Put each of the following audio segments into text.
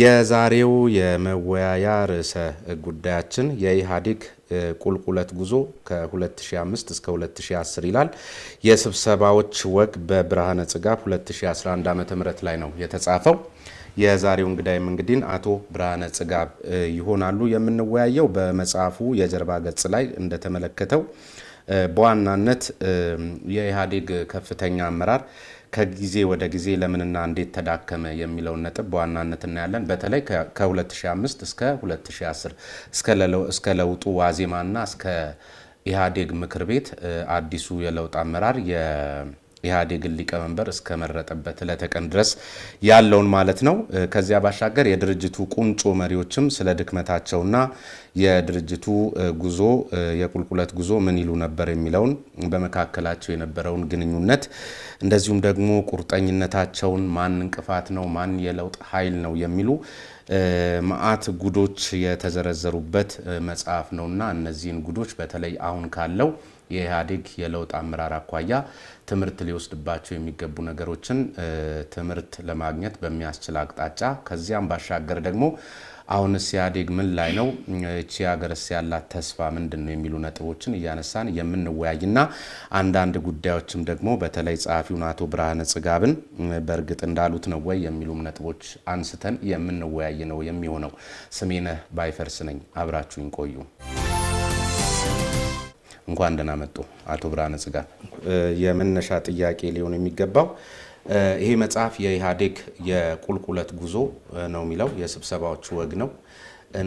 የዛሬው የመወያያ ርዕሰ ጉዳያችን የኢህአዴግ ቁልቁለት ጉዞ ከ2005 እስከ 2010 ይላል። የስብሰባዎች ወግ በብርሃነ ጽጋብ 2011 ዓ.ም ላይ ነው የተጻፈው። የዛሬው እንግዳይም እንግዲህ አቶ ብርሃነ ጽጋብ ይሆናሉ። የምንወያየው በመጽሐፉ የጀርባ ገጽ ላይ እንደተመለከተው በዋናነት ከኢህአዴግ ከፍተኛ አመራር ከጊዜ ወደ ጊዜ ለምንና እንዴት ተዳከመ የሚለውን ነጥብ በዋናነት እናያለን። በተለይ ከ2005 እስከ 2010 እስከ ለውጡ ዋዜማና እስከ ኢህአዴግ ምክር ቤት አዲሱ የለውጥ አመራር የኢህአዴግን ሊቀመንበር እስከ መረጠበት ለተቀን ድረስ ያለውን ማለት ነው። ከዚያ ባሻገር የድርጅቱ ቁንጮ መሪዎችም ስለ ድክመታቸውና የድርጅቱ ጉዞ የቁልቁለት ጉዞ ምን ይሉ ነበር የሚለውን በመካከላቸው የነበረውን ግንኙነት እንደዚሁም ደግሞ ቁርጠኝነታቸውን ማን እንቅፋት ነው ማን የለውጥ ኃይል ነው የሚሉ ማአት ጉዶች የተዘረዘሩበት መጽሐፍ ነውና እነዚህን ጉዶች በተለይ አሁን ካለው የኢህአዴግ የለውጥ አመራር አኳያ ትምህርት ሊወስድባቸው የሚገቡ ነገሮችን ትምህርት ለማግኘት በሚያስችል አቅጣጫ ከዚያም ባሻገር ደግሞ አሁንስ ኢህአዴግ ምን ላይ ነው እቺ ሀገርስ ያላት ተስፋ ምንድነው የሚሉ ነጥቦችን እያነሳን የምንወያይና አንዳንድ ጉዳዮችም ደግሞ በተለይ ጸሐፊውን አቶ ብርሃነ ጽጋብን በእርግጥ እንዳሉት ነው ወይ የሚሉም ነጥቦች አንስተን የምንወያይ ነው የሚሆነው። ስሜነህ ባይፈርስ ነኝ። አብራችሁኝ ቆዩ። እንኳን ደህና መጡ አቶ ብርሃነ ጽጋብ። የመነሻ ጥያቄ ሊሆን የሚገባው ይሄ መጽሐፍ የኢህአዴግ የቁልቁለት ጉዞ ነው የሚለው የስብሰባዎች ወግ ነው።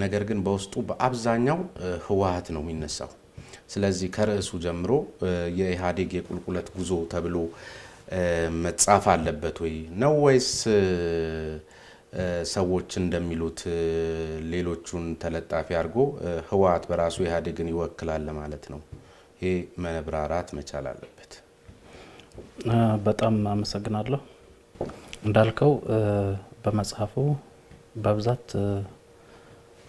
ነገር ግን በውስጡ በአብዛኛው ህወሓት ነው የሚነሳው። ስለዚህ ከርዕሱ ጀምሮ የኢህአዴግ የቁልቁለት ጉዞ ተብሎ መጻፍ አለበት ወይ ነው ወይስ ሰዎች እንደሚሉት ሌሎቹን ተለጣፊ አድርጎ ህወሓት በራሱ ኢህአዴግን ይወክላል ማለት ነው? ይሄ መብራራት መቻል አለበት። በጣም አመሰግናለሁ። እንዳልከው በመጽሐፉ በብዛት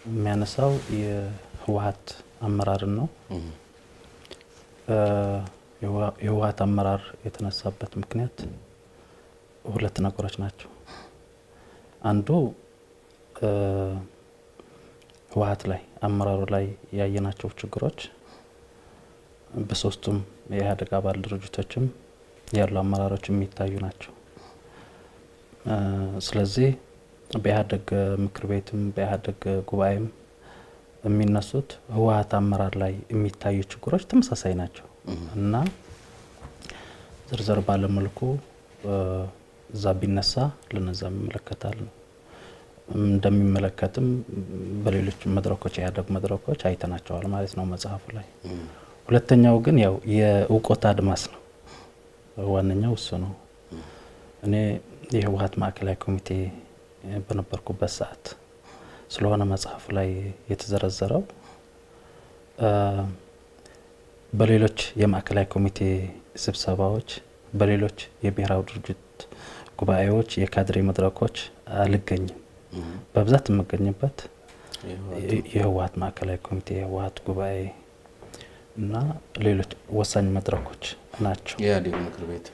የሚያነሳው የህወሓት አመራርን ነው። የህወሓት አመራር የተነሳበት ምክንያት ሁለት ነገሮች ናቸው። አንዱ ህወሓት ላይ አመራሩ ላይ ያየናቸው ችግሮች በሶስቱም የኢህአዴግ አባል ድርጅቶችም ያሉ አመራሮች የሚታዩ ናቸው። ስለዚህ በኢህአዴግ ምክር ቤትም በኢህአዴግ ጉባኤም የሚነሱት ህወሓት አመራር ላይ የሚታዩ ችግሮች ተመሳሳይ ናቸው እና ዝርዝር ባለመልኩ እዛ ቢነሳ ለነዛ ይመለከታል ነው። እንደሚመለከትም በሌሎች መድረኮች የኢህአዴግ መድረኮች አይተናቸዋል ማለት ነው መጽሐፉ ላይ። ሁለተኛው ግን ያው የእውቀት አድማስ ነው። ዋነኛው እሱ ነው። እኔ የህወሓት ማዕከላዊ ኮሚቴ በነበርኩበት ሰዓት ስለሆነ መጽሐፉ ላይ የተዘረዘረው በሌሎች የማዕከላዊ ኮሚቴ ስብሰባዎች፣ በሌሎች የብሔራዊ ድርጅት ጉባኤዎች፣ የካድሬ መድረኮች አልገኝም። በብዛት የምገኝበት የህወሓት ማዕከላዊ ኮሚቴ፣ የህወሓት ጉባኤ እና ሌሎች ወሳኝ መድረኮች ናቸው። የኢህአዴግ ምክር ቤት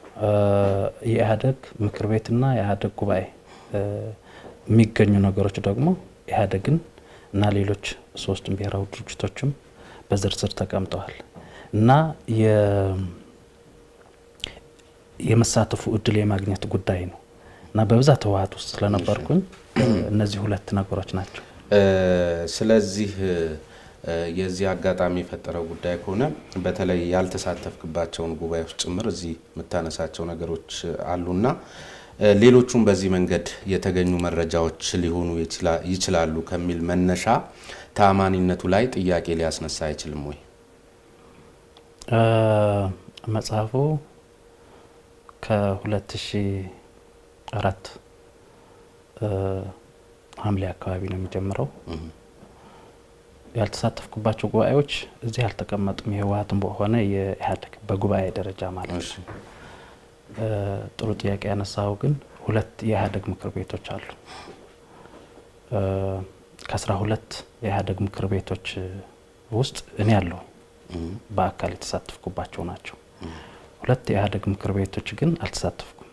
የኢህአዴግ ምክር ቤትና የኢህአዴግ ጉባኤ የሚገኙ ነገሮች ደግሞ ኢህአዴግን እና ሌሎች ሶስቱም ብሔራዊ ድርጅቶችም በዝርዝር ተቀምጠዋል እና የመሳተፉ እድል የማግኘት ጉዳይ ነው እና በብዛት ህወሓት ውስጥ ስለነበርኩኝ እነዚህ ሁለት ነገሮች ናቸው። ስለዚህ የዚህ አጋጣሚ የፈጠረው ጉዳይ ከሆነ በተለይ ያልተሳተፍክባቸውን ጉባኤዎች ጭምር እዚህ የምታነሳቸው ነገሮች አሉና ሌሎቹም በዚህ መንገድ የተገኙ መረጃዎች ሊሆኑ ይችላሉ ከሚል መነሻ ተአማኒነቱ ላይ ጥያቄ ሊያስነሳ አይችልም ወይ? መጽሐፉ ከ2004 ሐምሌ አካባቢ ነው የሚጀምረው። ያልተሳተፍኩባቸው ጉባኤዎች እዚህ አልተቀመጡም። የህወሓትም በሆነ የኢህአዴግ በጉባኤ ደረጃ ማለት ነው። ጥሩ ጥያቄ ያነሳው ግን ሁለት የኢህአዴግ ምክር ቤቶች አሉ። ከ12 የኢህአዴግ ምክር ቤቶች ውስጥ እኔ ያለው በአካል የተሳተፍኩባቸው ናቸው። ሁለት የኢህአዴግ ምክር ቤቶች ግን አልተሳተፍኩም።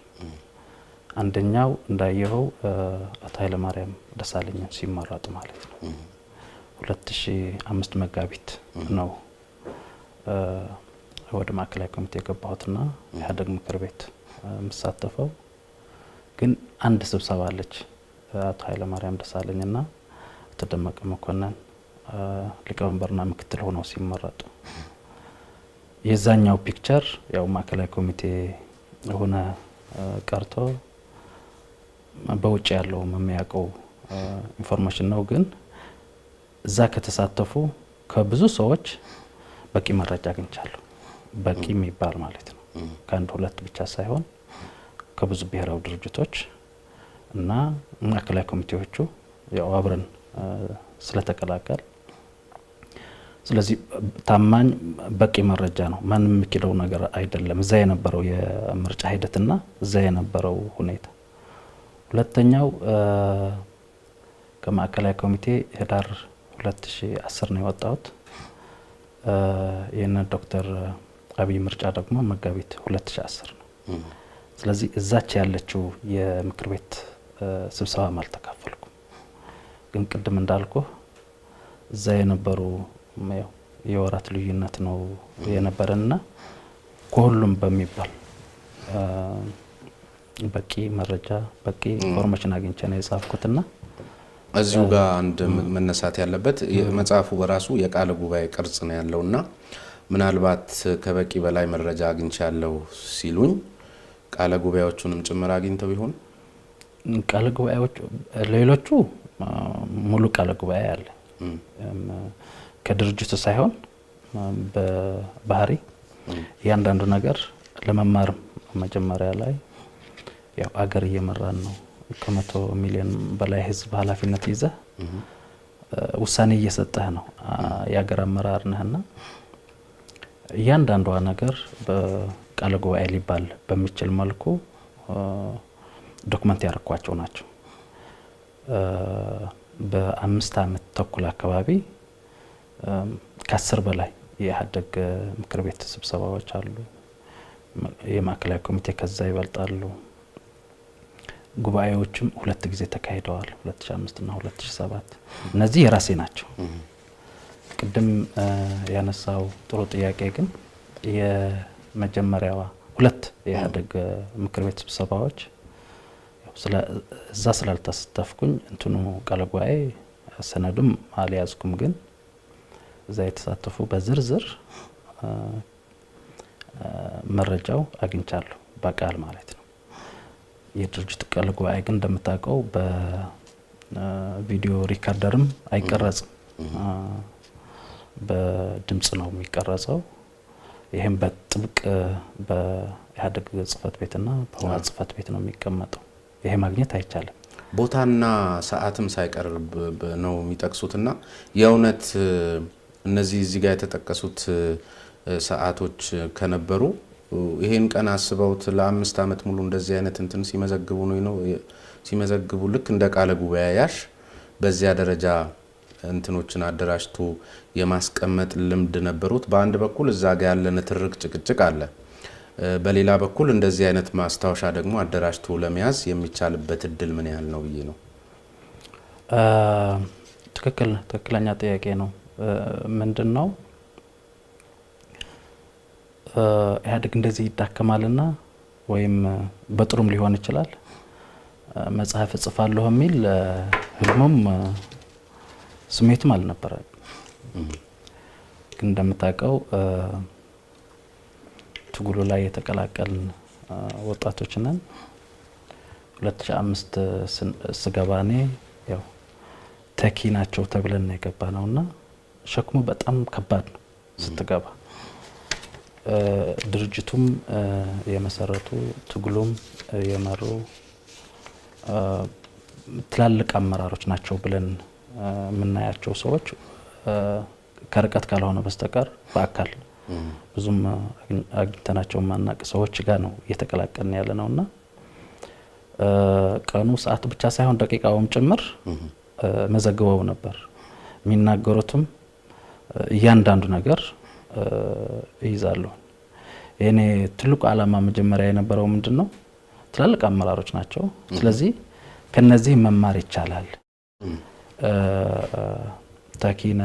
አንደኛው እንዳየኸው አቶ ኃይለማርያም ደሳለኝን ሲመረጡ ማለት ነው 2005 መጋቢት ነው ወደ ማዕከላዊ ኮሚቴ የገባሁትና ኢህአዴግ ምክር ቤት የምሳተፈው። ግን አንድ ስብሰባ አለች አቶ ኃይለማርያም ደሳለኝና አቶ ደመቀ መኮንን ሊቀመንበርና ምክትል ሆነው ሲመረጡ የዛኛው ፒክቸር ያው ማዕከላዊ ኮሚቴ ሆነ ቀርቶ በውጭ ያለው የሚያውቀው ኢንፎርሜሽን ነው። ግን እዛ ከተሳተፉ ከብዙ ሰዎች በቂ መረጃ አግኝቻለሁ። በቂ የሚባል ማለት ነው ከአንድ ሁለት ብቻ ሳይሆን ከብዙ ብሔራዊ ድርጅቶች እና ማዕከላዊ ኮሚቴዎቹ ያው አብረን ስለተቀላቀል ስለዚህ ታማኝ በቂ መረጃ ነው። ማንም የሚክደው ነገር አይደለም። እዛ የነበረው የምርጫ ሂደትና እዛ የነበረው ሁኔታ። ሁለተኛው ከማዕከላዊ ኮሚቴ ህዳር 2010 ነው የወጣሁት። የነ ዶክተር አብይ ምርጫ ደግሞ መጋቢት 2010 ነው። ስለዚህ እዛች ያለችው የምክር ቤት ስብሰባም አልተካፈልኩም። ግን ቅድም እንዳልኩ እዛ የነበሩ የወራት ልዩነት ነው የነበረና ከሁሉም በሚባል በቂ መረጃ በቂ ኢንፎርሜሽን አግኝቼ ነው የጻፍኩትና እዚሁ ጋር አንድ መነሳት ያለበት መጽሐፉ በራሱ የቃለ ጉባኤ ቅርጽ ነው ያለውና ምናልባት ከበቂ በላይ መረጃ አግኝቻለሁ ሲሉኝ ቃለ ጉባኤዎቹንም ጭምር አግኝተው ይሆን? ቃለ ጉባኤዎቹ ሌሎቹ ሙሉ ቃለ ጉባኤ አለ ከድርጅቱ ሳይሆን በባህሪ ያንዳንዱ ነገር ለመማር መጀመሪያ ላይ ያው አገር እየመራን ነው ከ100 ሚሊዮን በላይ ህዝብ ኃላፊነት ይዘ ውሳኔ እየሰጠህ ነው የአገር አመራር ነህና ያንዳንዷ ነገር በቃለ ጉባኤ ሊባል በሚችል መልኩ ዶክመንት ያረኳቸው ናቸው። በ5 አመት ተኩል አካባቢ ከ10 በላይ የኢህአዴግ ምክር ቤት ስብሰባዎች አሉ። የማዕከላዊ ኮሚቴ ከዛ ይበልጣሉ። ጉባኤዎችም 2 ጊዜ ተካሂደዋል 2005 እና 2007 እነዚህ የራሴ ናቸው። ቅድም ያነሳው ጥሩ ጥያቄ ግን የመጀመሪያዋ 2 የኢህአዴግ ምክር ቤት ስብሰባዎች እዛ ስላልተሳተፍኩኝ እንትኑ ቃለ ጉባኤ ሰነዱም አልያዝኩም። ግን እዛ የተሳተፉ በዝርዝር መረጃው አግኝቻለሁ በቃል ማለት ነው። የድርጅቱ ቃለ ጉባኤ ግን እንደምታውቀው በቪዲዮ ሪካርደርም አይቀረጽም፣ በድምጽ ነው የሚቀረጸው። ይሄም በጥብቅ በኢህአዴግ ጽህፈት ቤትና በህወሓት ጽህፈት ቤት ነው የሚቀመጠው። ይሄ ማግኘት አይቻልም። ቦታና ሰዓትም ሳይቀርብ ነው የሚጠቅሱትና የእውነት እነዚህ እዚህ ጋር የተጠቀሱት ሰዓቶች ከነበሩ ይሄን ቀን አስበውት ለ5 አመት ሙሉ እንደዚህ አይነት እንትን ሲመዘግቡ ነው ሲመዘግቡ ልክ እንደ ቃለ ጉባኤ ያሽ በዚያ ደረጃ እንትኖችን አደራጅቶ የማስቀመጥ ልምድ ነበሩት። በአንድ በኩል እዛ ጋር ያለ ንትርክ ጭቅጭቅ አለ፣ በሌላ በኩል እንደዚህ አይነት ማስታወሻ ደግሞ አደራጅቶ ለመያዝ የሚቻልበት እድል ምን ያህል ነው ብዬ ነው። ትክክለኛ ጥያቄ ነው። ምንድነው ኢህአዴግ እንደዚህ ይዳከማልና ወይም በጥሩም ሊሆን ይችላል መጽሐፍ እጽፋለሁ የሚል ህልሙም ስሜትም አልነበረም። ግን እንደምታውቀው ትግሉ ላይ የተቀላቀልን ወጣቶች ነን። 2005 ስገባኔ ያው ተኪ ናቸው ተብለን ነው የገባነውና ሸክሙ በጣም ከባድ ነው ስትገባ። ድርጅቱም የመሰረቱ ትግሉም የመሩ ትላልቅ አመራሮች ናቸው ብለን የምናያቸው ሰዎች ከርቀት ካልሆነ በስተቀር በአካል ብዙም አግኝተናቸው ማናቅ ሰዎች ጋር ነው እየተቀላቀልን ያለ ነውና ቀኑ ሰዓት ብቻ ሳይሆን ደቂቃውም ጭምር መዘግበው ነበር። የሚናገሩትም እያንዳንዱ ነገር ይይዛሉ። የኔ ትልቁ ዓላማ መጀመሪያ የነበረው ምንድነው ትላልቅ አመራሮች ናቸው። ስለዚህ ከነዚህ መማር ይቻላል። ተኪነ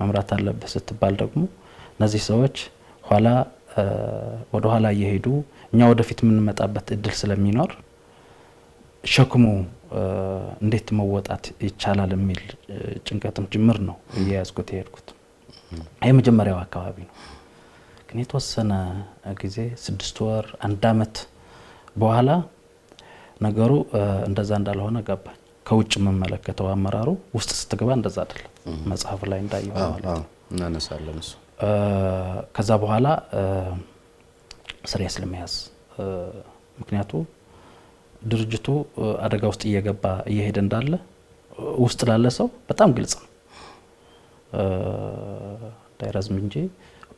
መምራት አለበት ስትባል ደግሞ እነዚህ ሰዎች ኋላ ወደ ኋላ እየሄዱ እኛ ወደፊት የምንመጣበት እድል ስለሚኖር ሸክሙ እንዴት መወጣት ይቻላል የሚል ጭንቀትም ጅምር ነው እየያዝኩት የሄድኩት። የመጀመሪያው አካባቢ ነው። ግን የተወሰነ ጊዜ 6 ወር 1 አመት በኋላ ነገሩ እንደዛ እንዳልሆነ ገባኝ። ከውጭ መመለከተው አመራሩ ውስጥ ስትገባ እንደዛ አይደለም። መጽሐፍ ላይ እንዳየው ማለት ነው። እናነሳለን እሱ ከዛ በኋላ ስሪየስ ለመያዝ ምክንያቱ ድርጅቱ አደጋ ውስጥ እየሄደ እንዳለ ውስጥ ላለ ሰው በጣም ግልጽ ነው። ዳይራዝም እንጂ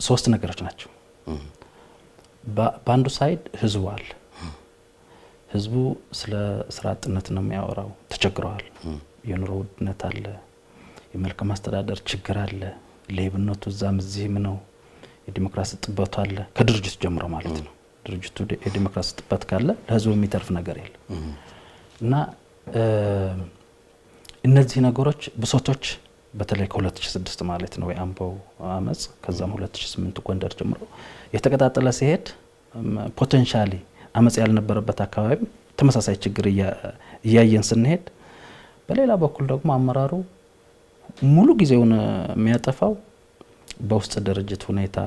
3 ነገሮች ናቸው። በአንዱ ሳይድ ህዝቡ አለ። ህዝቡ ስለ ስራ አጥነት ነው የሚያወራው። ተቸግረዋል። የኑሮ ውድነት አለ፣ የመልካም አስተዳደር ችግር አለ፣ ሌብነቱ እዛም እዚህም ነው፣ የዲሞክራሲ ጥበቱ አለ። ከድርጅቱ ጀምሮ ማለት ነው። ድርጅቱ የዲሞክራሲ ጥበት ካለ ለህዝቡ የሚተርፍ ነገር የለም እና እነዚህ ነገሮች ብሶቶች በተለይ ከ2006 ማለት ነው የአምቦ አመጽ ከዛም 2008 ጎንደር ጀምሮ የተቀጣጠለ ሲሄድ ፖቴንሻሊ አመጽ ያልነበረበት አካባቢ ተመሳሳይ ችግር እያየን ስንሄድ፣ በሌላ በኩል ደግሞ አመራሩ ሙሉ ጊዜውን የሚያጠፋው በውስጥ ድርጅት ሁኔታ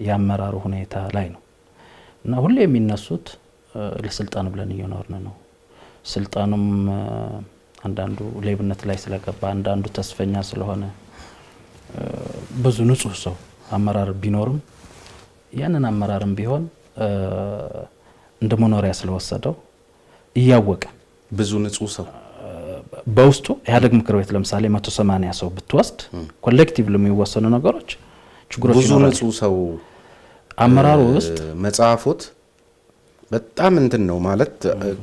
ያመራሩ ሁኔታ ላይ ነው እና ሁሌ የሚነሱት ለስልጣን ብለን እየኖርን ነው። ስልጣኑም አንዳንዱ ሌብነት ላይ ስለገባ አንዳንዱ ተስፈኛ ስለሆነ ብዙ ንጹህ ሰው አመራር ቢኖርም ያንን አመራርም ቢሆን እንደ መኖሪያ ስለወሰደው እያወቀ ብዙ ንጹህ ሰው በውስጡ ኢህአዴግ ምክር ቤት ለምሳሌ 180 ሰው ብትወስድ ኮሌክቲቭ ለሚወሰኑ ነገሮች ችግሮች ብዙ ንጹህ ሰው አመራሩ ውስጥ መጻፉት በጣም እንትን ነው ማለት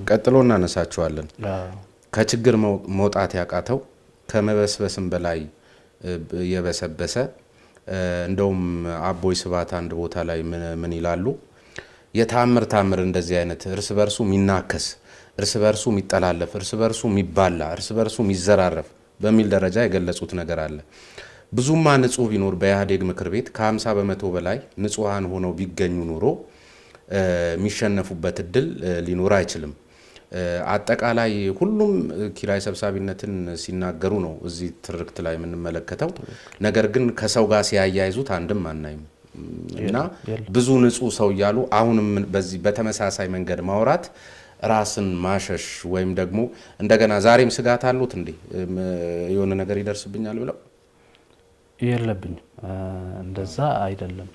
ቀጥሎ እናነሳቸዋለን። ከችግር መውጣት ያቃተው ከመበስበስም በላይ የበሰበሰ እንደውም አቦይ ስብሐት አንድ ቦታ ላይ ምን ይላሉ? የታምር እንደዚህ አይነት እርስ በርሱ ሚናከስ፣ እርስ በርሱ ሚጠላለፍ፣ እርስ በርሱ ሚባላ፣ እርስ በርሱ ሚዘራረፍ በሚል ደረጃ የገለጹት ነገር አለ። ብዙማ ንጹህ ቢኖር በኢህአዴግ ምክር ቤት ከ50 በመቶ በላይ ንጹሃን ሆነው ቢገኙ ኑሮ የሚሸነፉበት እድል ሊኖር አይችልም። አጠቃላይ ሁሉም ኪራይ ሰብሳቢነትን ሲናገሩ ነው እዚህ ትርክት ላይ የምንመለከተው። ነገር ግን ከሰው ጋር ሲያያይዙት አንድም አናይም እና ብዙ ንጹህ ሰው እያሉ አሁንም በዚህ በተመሳሳይ መንገድ ማውራት ራስን ማሸሽ ወይም ደግሞ እንደገና ዛሬም ስጋት አሉት እንዴ የሆነ ነገር ይደርስብኛል ብለው የለብኝም። እንደዛ አይደለም።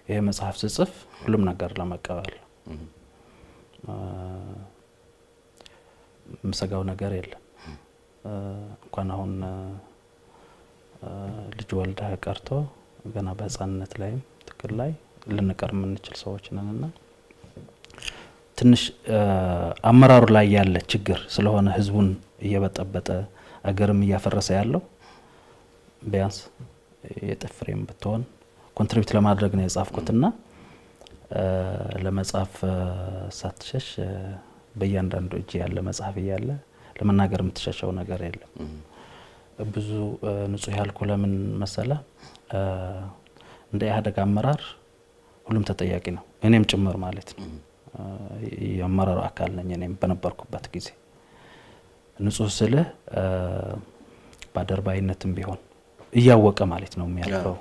ይሄ መጽሐፍ ጽፍ ሁሉም ነገር ለመቀበል ምሰጋው ነገር የለም። እንኳን አሁን ልጅ ወልዳ ቀርቶ ገና በህፃንነት ላይም ትክክል ላይ ልንቀር የምንችል ሰዎች ነንና ትንሽ አመራሩ ላይ ያለ ችግር ስለሆነ ህዝቡን እየበጠበጠ አገርም እያፈረሰ ያለው ቢያንስ የጥፍሬም ብትሆን ኮንትሪቢዩት ለማድረግ ነው የጻፍኩትና ለመጻፍ ሳትሸሽ በእያንዳንዱ እጅ ያለ መጽሐፍ እያለ ለመናገር የምትሸሸው ነገር የለም። ብዙ ንጹህ ያልኩ ለምን መሰለ እንደ ኢህአዴግ አመራር ሁሉም ተጠያቂ ነው፣ እኔም ጭምር ማለት ነው። የአመራሩ አካል ነኝ እኔም በነበርኩበት ጊዜ። ንጹህ ስልህ ባደርባይነትም ቢሆን እያወቀ ማለት ነው የሚያልፈው፣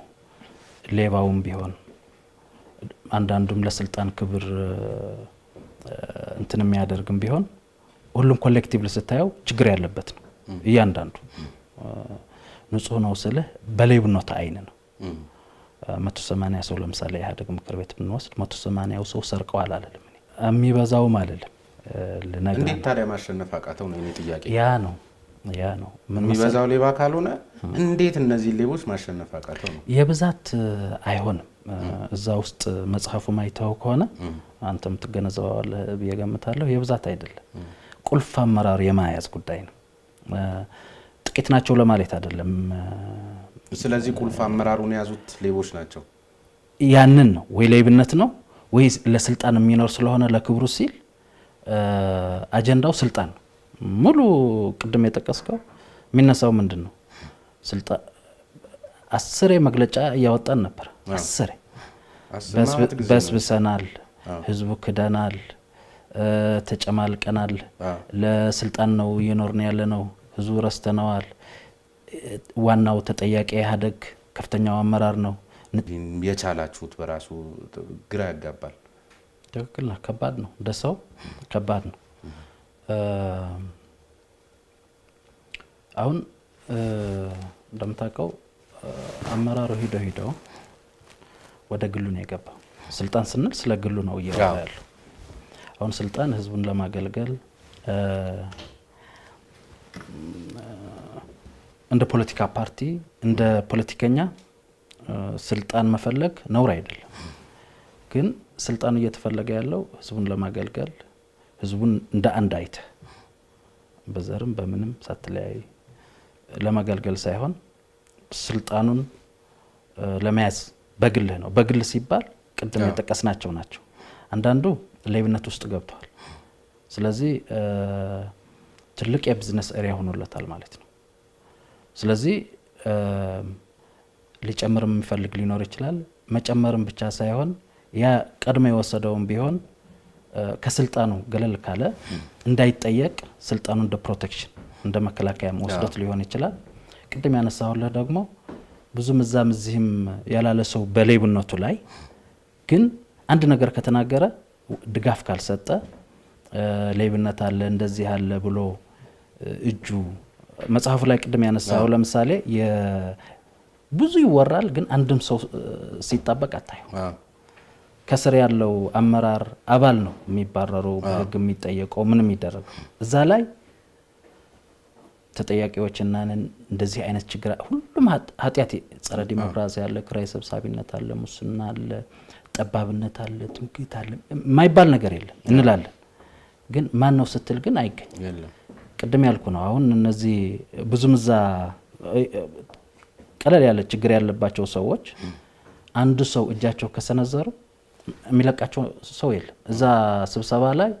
ሌባውም ቢሆን አንዳንዱም ለስልጣን ክብር እንትን የሚያደርግም ቢሆን ሁሉም ኮሌክቲቭ ስታየው ችግር ያለበት ነው። እያንዳንዱ ንጹህ ነው ስልህ በሌብነት አይን ነው። 180 ሰው ለምሳሌ ኢህአዴግ ምክር ቤት ብንወስድ 180 ሰው ሰርቀዋል አላለም። የሚበዛው ማለት ለነገ እንዴት ታዲያ ማሸነፍ አቃተው ነው የኔ ጥያቄ። ያ ነው የሚበዛው ሌባ ካልሆነ እንዴት እነዚህ ሌቦች ማሸነፍ አቃተው ነው። የብዛት አይሆንም። እዛ ውስጥ መጽሐፉ ማይታው ከሆነ አንተም ትገነዘባለህ ብዬ ገምታለሁ። የብዛት አይደለም፣ ቁልፍ አመራር የማያዝ ጉዳይ ነው። ጥቂት ናቸው ለማለት አይደለም። ስለዚህ ቁልፍ አመራሩን ያዙት ሌቦች ናቸው። ያንን ነው ወይ ሌብነት ነው ወይ ለስልጣን የሚኖር ስለሆነ ለክብሩ ሲል አጀንዳው ስልጣን ሙሉ ቅድም የጠቀስከው የሚነሳው ምንድነው? ስልጣን 10 መግለጫ እያወጣን ነበር። 10 በስብሰናል፣ ህዝቡ ክደናል፣ ተጨማልቀናል፣ ለስልጣን ነው እየኖርን ያለ ነው፣ ህዝቡ ረስተነዋል፣ ዋናው ተጠያቂ ኢህአዴግ ከፍተኛው አመራር ነው። የቻላችሁት በራሱ ግራ ያጋባል። ትክክል ነው። ከባድ ነው። እንደሰው ከባድ ነው። አሁን እንደምታውቀው አመራሩ ሂዶ ወደ ግሉ ነው የገባው። ስልጣን ስንል ስለ ግሉ ነው እያወራ ያለው። አሁን ስልጣን ህዝቡን ለማገልገል እንደ ፖለቲካ ፓርቲ እንደ ፖለቲከኛ ስልጣን መፈለግ ነውር አይደለም። ግን ስልጣኑ እየተፈለገ ያለው ህዝቡን ለማገልገል ህዝቡን እንደ አንድ አይተ በዘርም በምንም ሳትለያይ ለማገልገል ሳይሆን ስልጣኑን ለመያዝ በግልህ ነው። በግል ሲባል ቅድም የጠቀስናቸው ናቸው። አንዳንዱ ሌብነት ውስጥ ገብቷል። ስለዚህ ትልቅ የቢዝነስ ኤሪያ ሆኖለታል ማለት ነው። ስለዚህ ሊጨምርም የሚፈልግ ሊኖር ይችላል። መጨመርም ብቻ ሳይሆን ያ ቀድሞ የወሰደውም ቢሆን ከስልጣኑ ገለል ካለ እንዳይጠየቅ ስልጣኑ እንደ ፕሮቴክሽን እንደ መከላከያ ወስዶት ሊሆን ይችላል። ቅድም ያነሳሁልህ ደግሞ ብዙም እዛም እዚህም ያላለ ሰው በሌብነቱ ላይ ግን አንድ ነገር ከተናገረ ድጋፍ ካልሰጠ ሌብነት አለ እንደዚህ አለ ብሎ እጁ መጽሐፉ ላይ ቅድም ያነሳው ለምሳሌ ብዙ ይወራል ግን አንድም ሰው ሲጣበቅ አታየው። ከስር ያለው አመራር አባል ነው የሚባረረው፣ በህግ የሚጠየቀው፣ ምንም ይደረገው። እዛ ላይ ተጠያቂዎችና እንደዚህ አይነት ችግር ሁሉም ኃጢአት፣ ጸረ ዲሞክራሲ አለ፣ ክራይ ሰብሳቢነት አለ፣ ሙስና አለ፣ ጠባብነት አለ፣ ትምክህት አለ፣ የማይባል ነገር የለም እንላለን። ግን ማን ነው ስትል ግን አይገኝም። ቅድም ያልኩ ነው። አሁን እነዚህ ብዙም እዛ ቀለል ያለ ችግር ያለባቸው ሰዎች አንድ ሰው እጃቸው ከሰነዘሩ የሚለቃቸው ሰው የለም። እዛ ስብሰባ ላይ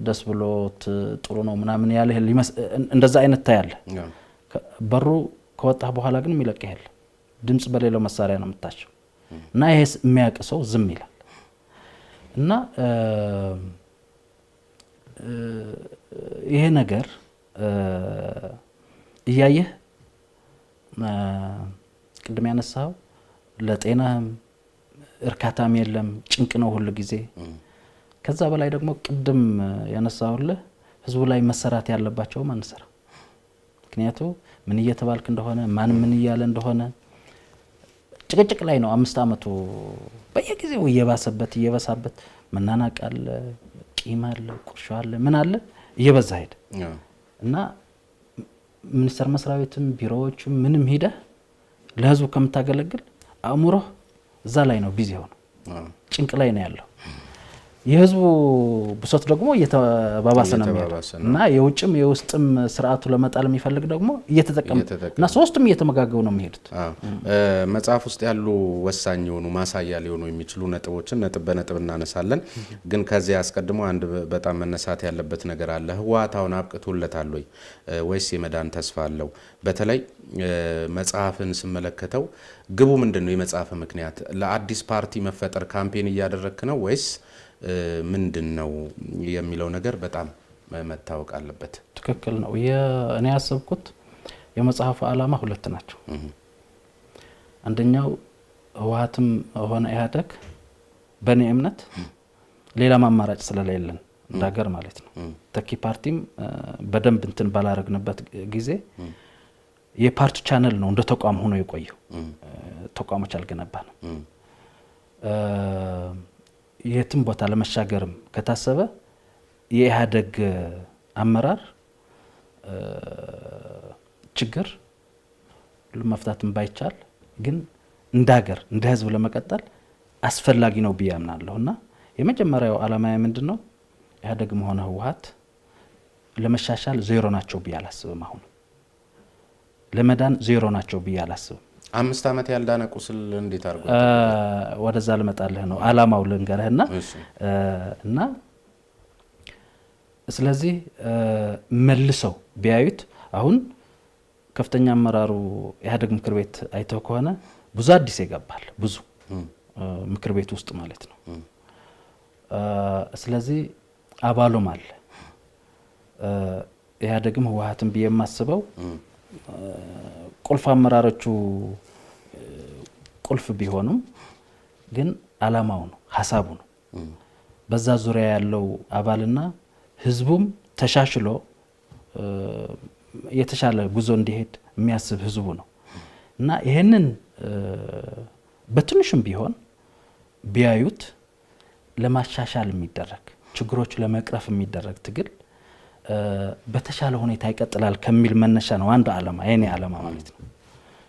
ደስ ብሎት ጥሩ ነው ምናምን ያለ እንደዛ አይነት ታያለ። በሩ ከወጣ በኋላ ግን የሚለቅ ያለ ድምጽ በሌለው መሳሪያ ነው የምታቸው እና ይሄ የሚያውቅ ሰው ዝም ይላል እና ይሄ ነገር እያየህ ቅድም ያነሳው ለጤናም እርካታም የለም፣ ጭንቅ ነው ሁሉ ጊዜ። ከዛ በላይ ደግሞ ቅድም ያነሳውልህ ህዝቡ ላይ መሰራት ያለባቸው አንሰራ። ምክንያቱም ምን እየተባልክ እንደሆነ ማን ምን እያለ እንደሆነ ጭቅጭቅ ላይ ነው 5 አመቱ በየጊዜው እየበሳበት መናናቅ አለ፣ ቂም አለ፣ ቁርሾ አለ፣ ምን አለ እየበዛ ሄደ እና ሚኒስተር መስሪያ ቤትም ቢሮዎችም ምንም ሄደ ለህዝቡ ከምታገለግል አእምሮ እዛ ላይ ነው ቢዚ ሆኖ ጭንቅ ላይ ነው ያለው። የህዝቡ ብሶት ደግሞ እየተባባሰ ነው እና የውጭም የውስጥም ስርዓቱ ለመጣል የሚፈልግ ደግሞ እየተጠቀመ እና ሶስቱም እየተመጋገቡ ነው የሚሄዱት። መጽሐፍ ውስጥ ያሉ ወሳኝ የሆኑ ማሳያ ሊሆኑ የሚችሉ ነጥቦችን ነጥብ በነጥብ እናነሳለን። ግን ከዚህ አስቀድሞ አንድ በጣም መነሳት ያለበት ነገር አለ። ህወሓት አሁን አብቅቶለታል ወይስ የመዳን ተስፋ አለው? በተለይ መጽሐፍን ስመለከተው ግቡ ምንድነው? የመጽሐፍ ምክንያት ለአዲስ ፓርቲ መፈጠር ካምፔን እያደረክ ነው ወይስ ምንድነው የሚለው ነገር በጣም መታወቅ አለበት። ትክክል ነው። እኔ ያሰብኩት የመጽሐፉ ዓላማ 2 ናቸው። አንደኛው ህወሓትም ሆነ ኢህአዴግ በእኔ እምነት ሌላ አማራጭ ስለሌለን እንዳገር ማለት ነው። ተኪ ፓርቲም በደንብ እንትን ባላረግንበት ጊዜ የፓርቲ ቻነል ነው እንደ ተቋም ሆኖ የቆየው። ተቋሞች አልገነባንም። የትም ቦታ ለመሻገርም ከታሰበ የኢህአዴግ አመራር ችግር ለመፍታትም ባይቻል ግን እንደ ሀገር እንደ ህዝብ ለመቀጠል አስፈላጊ ነው ብዬ አምናለሁና የመጀመሪያው ዓላማ ምንድነው? ኢህአዴግም ሆነ ህወሓት ለመሻሻል ዜሮ ናቸው ብዬ አላስብም። አሁን ለመዳን ዜሮ ናቸው ብዬ አላስብም። 5 አመት ያልዳነ ቁስል እንዴት አድርጎ ወደዛ ልመጣልህ ነው። ዓላማው ልንገርህና እና ስለዚህ መልሰው ቢያዩት አሁን ከፍተኛ አመራሩ ኢህአዴግ ምክር ቤት አይተው ከሆነ ብዙ አዲስ ይገባል፣ ብዙ ምክር ቤት ውስጥ ማለት ነው። ስለዚህ አባሉም አለ ኢህአዴግም ህወሓትም ብዬ የማስበው ቁልፍ አመራሮቹ ቁልፍ ቢሆኑም ግን አላማው ነው፣ ሀሳቡ ነው። በዛ ዙሪያ ያለው አባልና ህዝቡም ተሻሽሎ የተሻለ ጉዞ እንዲሄድ የሚያስብ ህዝቡ ነው እና ይሄንን በትንሹም ቢሆን ቢያዩት ለማሻሻል የሚደረግ ችግሮች ለመቅረፍ የሚደረግ ትግል በተሻለ ሁኔታ ይቀጥላል ከሚል መነሻ ነው አንዱ ዓላማ፣ የኔ ዓላማ ማለት ነው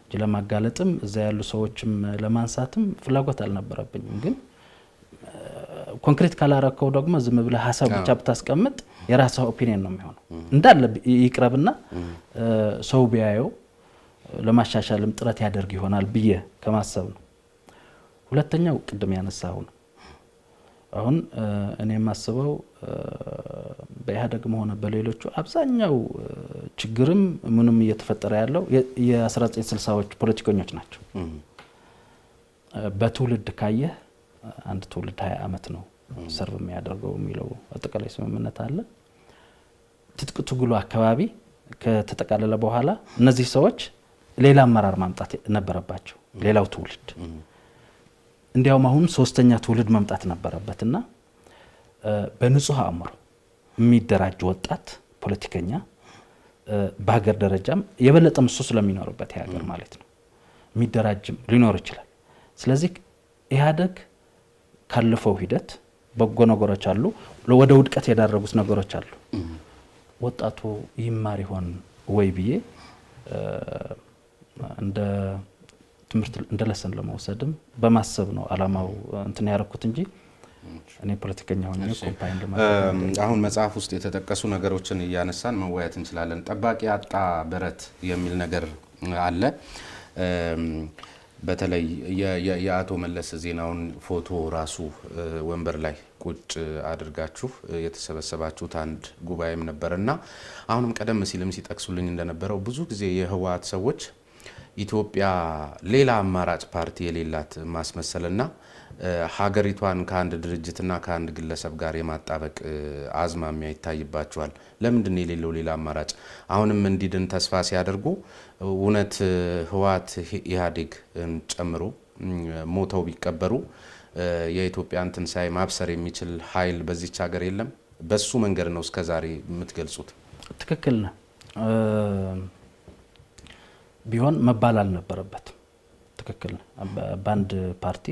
እንጂ ለማጋለጥም እዛ ያሉ ሰዎችም ለማንሳትም ፍላጎት አልነበረብኝም። ግን ኮንክሪት ካላረከው ደግሞ ዝም ብለህ ሀሳብ ብቻ ብታስቀምጥ የራስህ ኦፒኒየን ነው የሚሆነው። እንዳለ ይቅረብና ሰው ቢያየው ለማሻሻልም ጥረት ያደርግ ይሆናል ብዬ ከማሰብ ነው። ሁለተኛው ቅድም ያነሳው ነው። አሁን እኔ የማስበው በኢህአዴግም ሆነ በሌሎቹ አብዛኛው ችግርም ምንም እየተፈጠረ ያለው የ1960ዎች ፖለቲከኞች ናቸው። በትውልድ ካየህ አንድ ትውልድ 20 ዓመት ነው ሰርቭ የሚያደርገው የሚለው አጠቃላይ ስምምነት አለ። ትጥቅ ትግሉ አካባቢ ከተጠቃለለ በኋላ እነዚህ ሰዎች ሌላ አመራር ማምጣት ነበረባቸው፣ ሌላው ትውልድ እንዲያውም አሁን ሶስተኛ ትውልድ መምጣት ነበረበትና በንጹህ አእምሮ የሚደራጅ ወጣት ፖለቲከኛ በሀገር ደረጃም የበለጠም እሱ ስለሚኖርበት የሀገር ማለት ነው የሚደራጅም ሊኖር ይችላል። ስለዚህ ኢህአዴግ ካለፈው ሂደት በጎ ነገሮች አሉ፣ ወደ ውድቀት የዳረጉት ነገሮች አሉ። ወጣቱ ይማር ይሆን ወይ ብዬ እንደ ትምህርት እንደ ለሰን ለመውሰድም በማሰብ ነው አላማው እንትን ያረኩት እንጂ እኔ ፖለቲከኛ ሆኜ ኮምፓይን ለማድረግ አሁን መጽሐፍ ውስጥ የተጠቀሱ ነገሮችን እያነሳን መወያየት እንችላለን። ጠባቂ አጣ በረት የሚል ነገር አለ። በተለይ የአቶ መለስ ዜናውን ፎቶ ራሱ ወንበር ላይ ቁጭ አድርጋችሁ የተሰበሰባችሁት አንድ ጉባኤም ነበርና አሁንም ቀደም ሲልም ሲጠቅሱልኝ እንደነበረው ብዙ ጊዜ የህወሓት ሰዎች ኢትዮጵያ ሌላ አማራጭ ፓርቲ የሌላት ማስመሰልና ሀገሪቷን ከአንድ ድርጅትና ከአንድ ግለሰብ ጋር የማጣበቅ አዝማሚያ ይታይባቸዋል። ለምንድን ነው የሌለው ሌላ አማራጭ? አሁንም እንዲድን ተስፋ ሲያደርጉ እውነት ህወሓት ኢህአዴግ ጨምሮ ሞተው ቢቀበሩ የኢትዮጵያን ትንሳኤ ማብሰር የሚችል ኃይል በዚች ሀገር የለም? በሱ መንገድ ነው እስከዛሬ የምትገልጹት? ትክክል ነው። ቢሆን መባል አልነበረበትም። ትክክል ነው። በአንድ ፓርቲ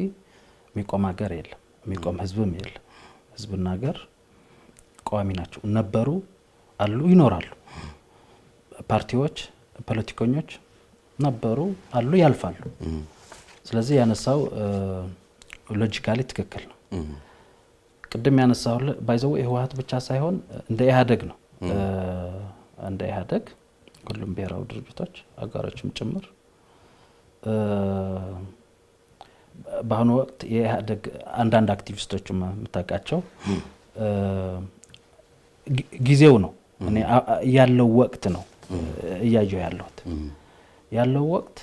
የሚቆም ሀገር የለም፣ የሚቆም ህዝብም የለም። ህዝብና ሀገር ቋሚ ናቸው። ነበሩ፣ አሉ፣ ይኖራሉ። ፓርቲዎች፣ ፖለቲከኞች ነበሩ፣ አሉ፣ ያልፋሉ። ስለዚህ ያነሳው ሎጂካሊ ትክክል ነው። ቅድም ያነሳው ባይዘው ህወሓት ብቻ ሳይሆን እንደ ኢህአዴግ ነው። እንደ ኢህአዴግ ሁሉም ብሔራዊ ድርጅቶች አጋሮችም ጭምር በአሁኑ ወቅት የኢህአዴግ አንዳንድ አክቲቪስቶችም የምታውቃቸው ጊዜው ነው እኔ ያለው ወቅት ነው እያየሁ ያለሁት። ያለው ወቅት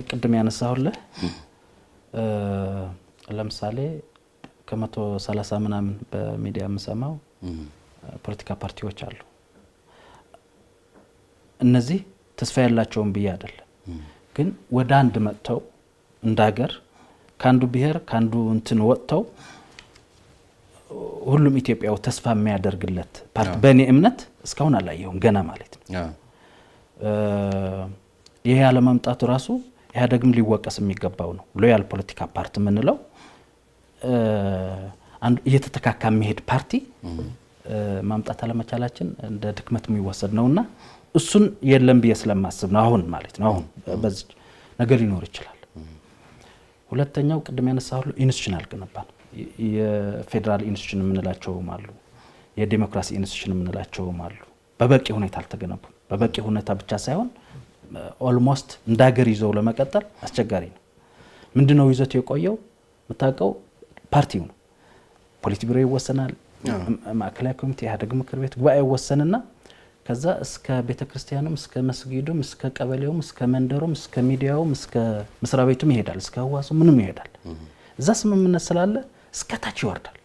ቅድም ያነሳሁልህ ለምሳሌ ከ130 ምናምን በሚዲያ የምሰማው ፖለቲካ ፓርቲዎች አሉ። እነዚህ ተስፋ ያላቸውን ብዬ አይደለም፣ ግን ወደ አንድ መጥተው እንዳገር ካንዱ ብሔር ካንዱ እንትን ወጥተው ሁሉም ኢትዮጵያው ተስፋ የሚያደርግለት ፓርቲ በእኔ እምነት እስካሁን አላየሁም ገና ማለት ነው። ይሄ ያለመምጣቱ ራሱ ኢህአዴግም ሊወቀስ የሚገባው ነው። ሎያል ፖለቲካ ፓርቲ የምንለው አንዱ እየተተካካ የሚሄድ ፓርቲ ማምጣት አለመቻላችን እንደ ድክመት የሚወሰድ ነውና እሱን የለም ብዬ ስለማስብ ነው አሁን ማለት ነው። አሁን በዚህ ነገር ሊኖር ይችላል። ሁለተኛው ቅድም ያነሳው ኢንስቲትዩሽናል ገነባን። የፌደራል ኢንስቲትዩሽን የምንላቸውም አሉ፣ የዲሞክራሲ ኢንስቲትዩሽን የምንላቸውም አሉ። በበቂ ሁኔታ አልተገነቡም። በበቂ ሁኔታ ብቻ ሳይሆን ኦልሞስት እንዳገር ይዘው ለመቀጠል አስቸጋሪ ነው። ምንድነው ይዘቱ የቆየው? የምታውቀው ፓርቲው ነው። ፖሊት ቢሮ ይወሰናል፣ ማዕከላዊ ኮሚቴ ኢህአዴግ ምክር ቤት ጉባኤ ወሰንና ከዛ እስከ ቤተክርስቲያኑም እስከ መስጊዱም እስከ ቀበሌውም እስከ መንደሩም እስከ ሚዲያውም እስከ መስሪያ ቤቱም ይሄዳል፣ እስከ ህዋሱ ምንም ይሄዳል። እዛ ስምምነት ስላለ እስከ ታች ይወርዳል።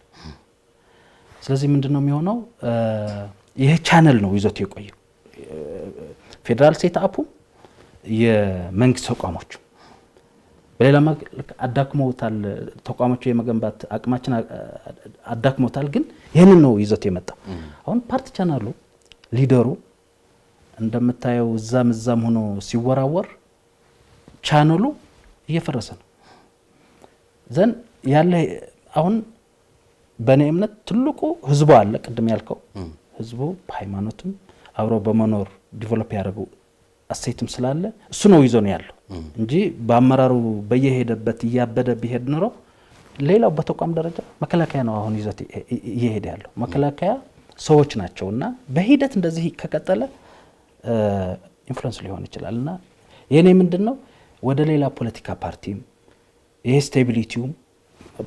ስለዚህ ምንድነው የሚሆነው? ይሄ ቻነል ነው ይዞት የቆየው ፌደራል ሴት አፑ የመንግስት ተቋሞች በሌላ መልክ አዳክመውታል። ተቋሞቹ የመገንባት አቅማችን አዳክመውታል። ግን ይሄንን ነው ይዞት የመጣው። አሁን ፓርቲ ቻናሉ ሊደሩ እንደምታየው እዛም ሆኖ ሲወራወር ቻናሉ እየፈረሰ ነው። ዘን ያለ አሁን በእኔ እምነት ትልቁ ህዝቡ አለ። ቅድም ያልከው ህዝቡ በሃይማኖትም አብሮ በመኖር ዲቨሎፕ ያደረገው አሴትም ስላለ እሱ ነው ይዞ ነው ያለው እንጂ በአመራሩ በየሄደበት እያበደ ቢሄድ ኖሮ ሌላው በተቋም ደረጃ መከላከያ ነው አሁን ይዞት እየሄደ ያለው። መከላከያ ሰዎች ናቸውና በሂደት እንደዚህ ከቀጠለ ኢንፍሉዌንስ ሊሆን ይችላልና የኔ ምንድነው ወደ ሌላ ፖለቲካ ፓርቲም ይሄ ስቴቢሊቲው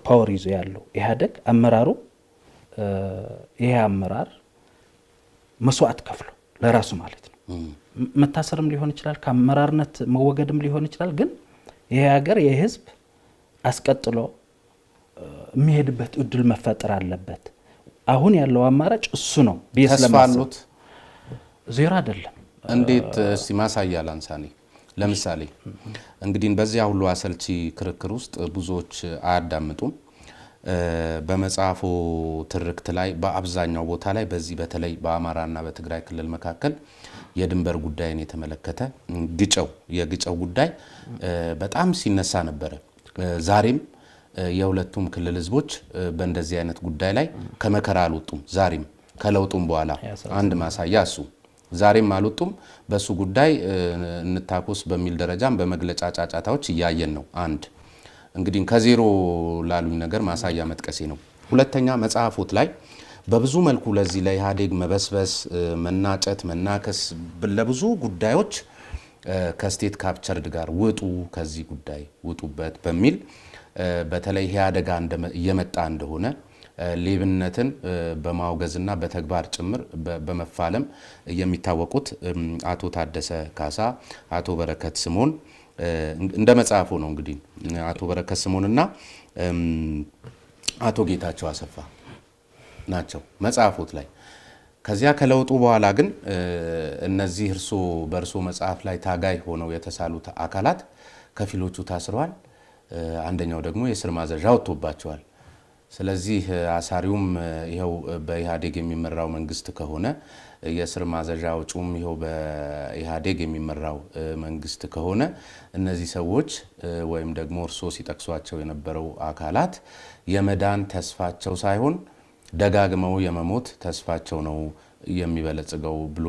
ፓወር ይዞ ያለው ኢህአዴግ አመራሩ ይሄ አመራር መስዋዕት ከፍሎ ለራሱ ማለት ነው መታሰርም ሊሆን ይችላል፣ ከአመራርነት መወገድም ሊሆን ይችላል። ግን ይሄ ሀገር የህዝብ አስቀጥሎ የሚሄድበት እድል መፈጠር አለበት። አሁን ያለው አማራጭ እሱ ነው። ተስፋሉት ዜሮ አይደለም። እንዴት እስቲ ማሳያ ላንሳኔ። ለምሳሌ እንግዲህ በዚያ ሁሉ አሰልቺ ክርክር ውስጥ ብዙዎች አያዳምጡም። በመጽሐፉ ትርክት ላይ በአብዛኛው ቦታ ላይ በዚህ በተለይ በአማራና በትግራይ ክልል መካከል የድንበር ጉዳይን የተመለከተ የግጨው ጉዳይ በጣም ሲነሳ ነበረ። ዛሬም የሁለቱም ክልል ህዝቦች በእንደዚህ አይነት ጉዳይ ላይ ከመከራ አልወጡም። ዛሬም ከለውጡም በኋላ አንድ ማሳያ እሱ ዛሬም አልወጡም። በሱ ጉዳይ እንታኮስ በሚል ደረጃም በመግለጫ ጫጫታዎች እያየን ነው። አንድ እንግዲህ ከዜሮ ላሉኝ ነገር ማሳያ መጥቀሴ ነው። ሁለተኛ መጽሐፎት ላይ በብዙ መልኩ ለዚህ ለኢህአዴግ መበስበስ፣ መናጨት፣ መናከስ ለብዙ ጉዳዮች ከስቴት ካፕቸርድ ጋር ውጡ ከዚህ ጉዳይ ውጡበት በሚል በተለይ ይሄ አደጋ እየመጣ እንደሆነ ሌብነትን በማውገዝና በተግባር ጭምር በመፋለም የሚታወቁት አቶ ታደሰ ካሳ፣ አቶ በረከት ስምኦን እንደ መጽሐፉ ነው እንግዲህ አቶ በረከት ስምኦንና አቶ ጌታቸው አሰፋ ናቸው መጽሐፎት ላይ። ከዚያ ከለውጡ በኋላ ግን እነዚህ በእርሶ መጽሐፍ ላይ ታጋይ ሆነው የተሳሉት አካላት ከፊሎቹ ታስረዋል፣ አንደኛው ደግሞ የስር ማዘዣ ወጥቶባቸዋል። ስለዚህ አሳሪውም ይኸው በኢህአዴግ የሚመራው መንግስት ከሆነ የስር ማዘዣ አውጪውም ይኸው በኢህአዴግ የሚመራው መንግስት ከሆነ እነዚህ ሰዎች ወይም ደግሞ እርሶ ሲጠቅሷቸው የነበረው አካላት የመዳን ተስፋቸው ሳይሆን ደጋግመው የመሞት ተስፋቸው ነው የሚበለጽገው ብሎ